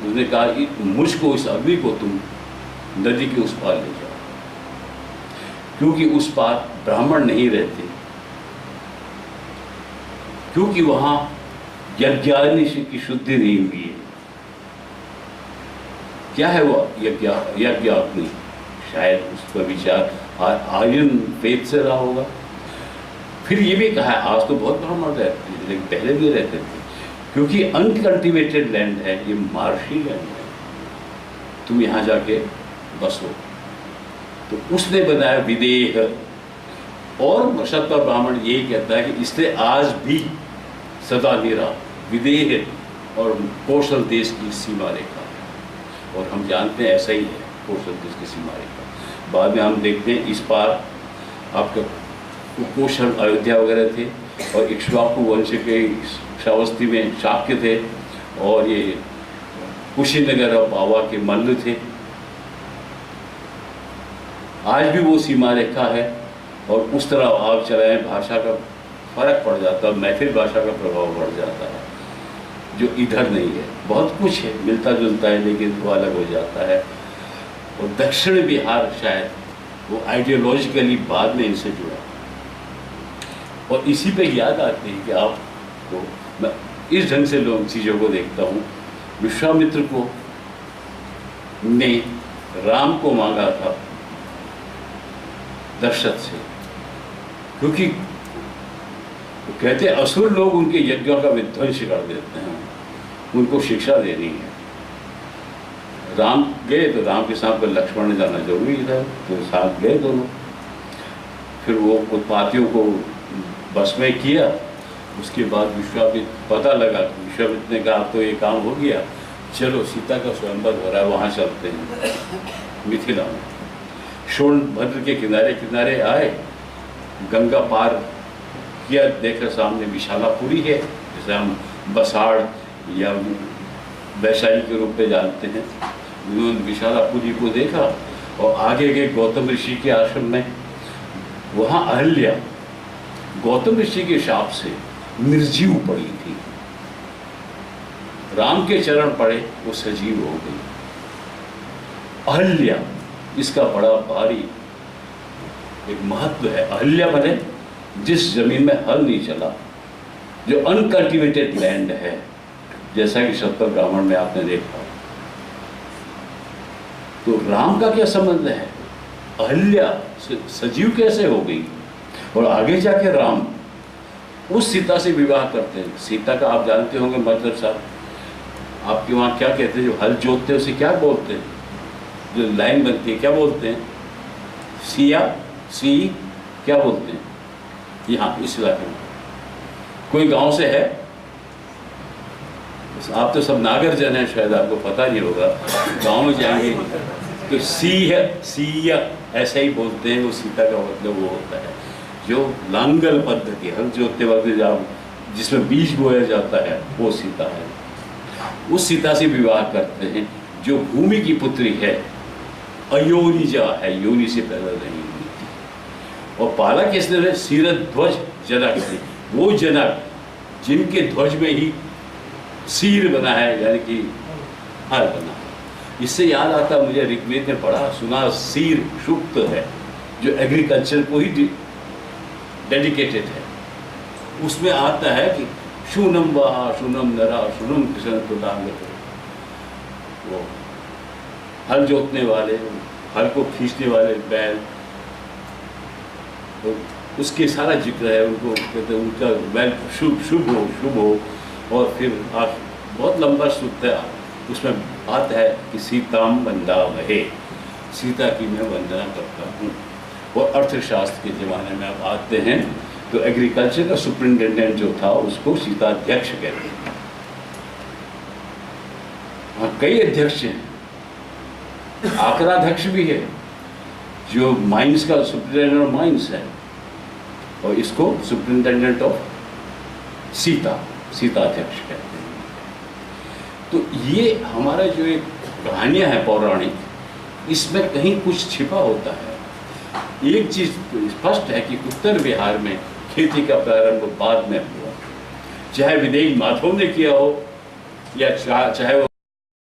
उसने कहा कि मुझको, इस अग्नि को तुम नदी के उस पार ले जाओ, क्योंकि उस पार ब्राह्मण नहीं रहते, क्योंकि वहां यज्ञाग्नि की शुद्धि नहीं हुई है। क्या है वो यज्ञाग्नि? शायद उस पर विचार आर्यन वेद से रहा होगा। फिर ये भी कहा, आज तो बहुत ब्राह्मण रहते हैं लेकिन पहले भी रहते थे, क्योंकि अनकल्टिवेटेड लैंड है, ये मार्शी लैंड है, तुम यहाँ जाके बसो। तो उसने बनाया विदेह, और शतपथ ब्राह्मण यही कहता है कि इसलिए आज भी सदा निरा विदेह और कौशल देश की सीमा रेखा है, और हम जानते हैं ऐसा ही है कौशल देश की सीमा रेखा। बाद में हम देखते हैं इस पार आपका कौशल अयोध्या वगैरह थे, और इक्ष्वाकु वंश के श्रावस्ती में शाक्य थे, और ये कुशीनगर और पावा के मल्ल थे। आज भी वो सीमा रेखा है, और उस तरह आप चलाएं भाषा का फर्क पड़ जाता है, मैथिल भाषा का प्रभाव बढ़ जाता है, जो इधर नहीं है। बहुत कुछ है, मिलता जुलता है, लेकिन वो अलग हो जाता है। और दक्षिण बिहार शायद वो आइडियोलॉजिकली बाद में इनसे जुड़ा, और इसी पे याद आती है कि आपको, मैं इस ढंग से लोग चीज़ों को देखता हूँ। विश्वामित्र को ने राम को मांगा था दशरथ से, क्योंकि वो कहते असुर लोग उनके यज्ञों का विध्वंस कर देते हैं, उनको शिक्षा देनी है। राम गए तो राम के साथ लक्ष्मण ने जाना जरूरी था, तो साथ गए दोनों। फिर वो उत्पातियों को बस में किया। उसके बाद विश्वामित्र, पता लगा, विश्वामित्र ने कहा अब तो ये काम हो गया, चलो सीता का स्वयंवर हो रहा है, वहाँ चलते हैं मिथिला में। सोनभद्र के किनारे किनारे आए, गंगा पार किया, देखा सामने विशालापुरी है, जिसे हम बसाड़ या वैशाली के रूप में जानते हैं। उन्होंने विशालापुरी को देखा और आगे गए गौतम ऋषि के आश्रम में। वहाँ अहल्या गौतम ऋषि के शाप से निर्जीव पड़ी थी, राम के चरण पड़े, वो सजीव हो गई। अहल्या, इसका बड़ा भारी एक महत्व है। अहल्या बने जिस जमीन में हल नहीं चला, जो अनकल्टिवेटेड लैंड है, जैसा कि शतपथ ब्राह्मण में आपने देखा। तो राम का क्या संबंध है? अहल्या सजीव कैसे हो गई? और आगे जाके राम उस सीता से विवाह करते हैं। सीता का आप जानते होंगे मतलब साहब, आपके वहाँ क्या कहते हैं, जो हल जोतते हैं उसे क्या बोलते हैं? जो लाइन बनती है क्या बोलते हैं? सिया, सी क्या बोलते हैं? यहाँ इस इलाके में कोई गांव से है? आप तो सब नागर जन है, शायद आपको पता नहीं होगा। गांव में जाएंगे तो सी है, सिया ऐसा ही बोलते हैं। वो सीता का मतलब वो होता है जो लांगल पद्धति, हल जोतते वक्त जिसमें बीज बोया जाता है, वो सीता है। उस सीता से विवाह करते हैं जो भूमि की पुत्री है, अयोनिजा है, योनि से पैदा नहीं हुई थी। और पाला किसने रहे? सीरध्वज जनक थे। वो जनक जिनके ध्वज में ही सीर बना है, यानी कि हल बना है। इससे याद आता मुझे, ऋग्वेद में पढ़ा सुना, सीर सूक्त है जो एग्रीकल्चर को ही डेडिकेटेड है। उसमें आता है कि शूनम वहा शूनम नरा शूनम कृष्ण तुदांग, वो हल जोतने वाले, हल को खींचने वाले बैल, तो उसके सारा जिक्र है। उनको कहते हैं उनका बैल शुभ हो। और फिर आप बहुत लंबा सूत्र है, उसमें आता है कि सीताम वंदामहे, सीता की मैं वंदना करता हूँ। और अर्थशास्त्र के ज़माने में आप आते हैं तो एग्रीकल्चर का सुपरिटेंडेंट जो था उसको सीताध्यक्ष कहते हैं। हाँ, कई अध्यक्ष हैं, आकराध्यक्ष भी है जो माइंस का सुपरिटेंडेंट ऑफ माइंस है, और इसको सुपरिटेंडेंट ऑफ सीताध्यक्ष कहते हैं। तो ये हमारा जो एक कहानियाँ है पौराणिक, इसमें कहीं कुछ छिपा होता है। एक चीज़ स्पष्ट है कि उत्तर बिहार में खेती का प्रारंभ बाद में हुआ, चाहे विदेही माधव ने किया हो या चाहे वो